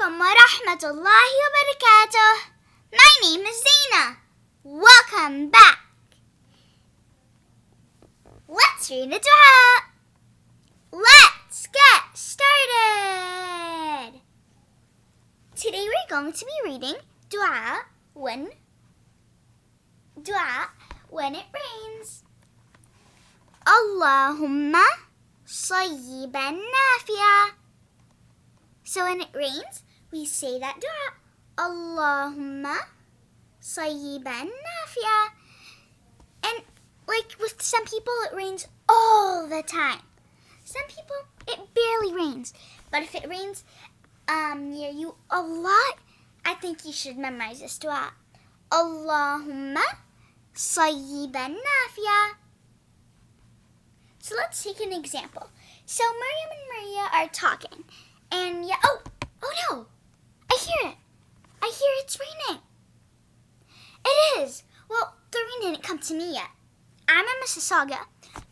alaikum wa rahmatullahi wa barakatuh. My name is Zaina. Welcome back. Let's read a dua. Let's get started. Today we're going to be reading dua when it rains. Allahumma sayyiban nafi'a. So when it rains, we say that dua. Allahumma sayyiban nafi'a. And like with some people, it rains all the time. Some people, it barely rains. But if it rains near you a lot, I think you should memorize this dua. Allahumma sayyiban nafi'a. So let's take an example. So Maryam and Maria are talking. And yeah, oh no, I hear it. I hear it's raining. It is. Well, the rain didn't come to me yet. I'm in Mississauga.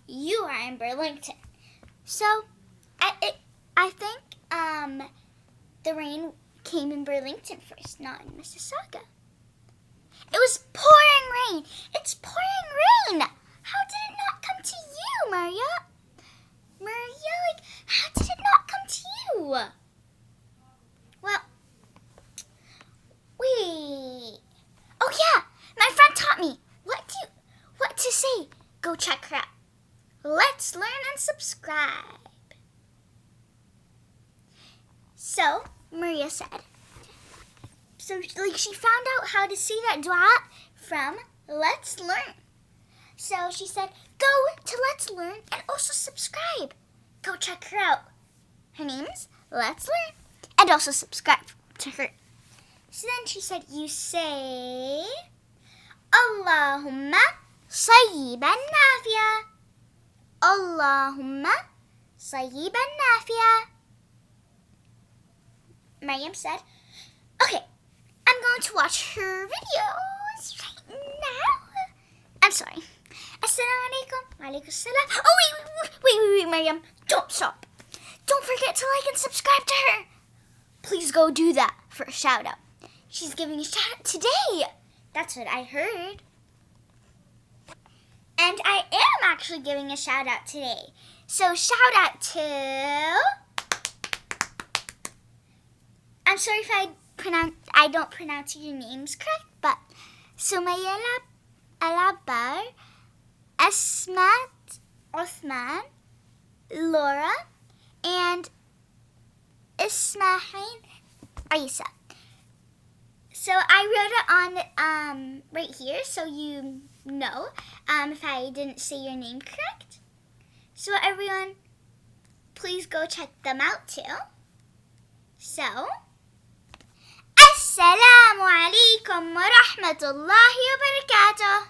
You are in Burlington. So I think the rain came in Burlington first, not in Mississauga. It was pouring rain. It's pouring rain. How did it not come to you, Maria? Maria, how did it not come to you? Well, wait. Oh yeah, my friend taught me what to say. Go check her out. Let's learn and subscribe. So Maria said. So she found out how to say that dua from Let's Learn. So she said, go to Let's Learn and also subscribe. Go check her out. Her name's Let's Learn. And also subscribe to her. So then she said, you say, Allahumma sayyiban nafi'a. Allahumma sayyiban nafi'a. Maryam said, okay, I'm going to watch her videos right now. I'm sorry. Assalamu alaikum. Wa alaikum salam. Oh, wait, Maryam. Don't stop. Don't forget to like and subscribe to her. Please go do that for a shout out. She's giving a shout out today. That's what I heard. And I am actually giving a shout out today. So shout out to... I'm sorry if I don't pronounce your names correct, but Sumayela Alabar, Asmat Othman, Laura, and Ismail Isa. So I wrote it on right here so you know if I didn't say your name correct. So everyone, please go check them out too. So, Assalamu alaikum wa rahmatullahi wa barakatuh.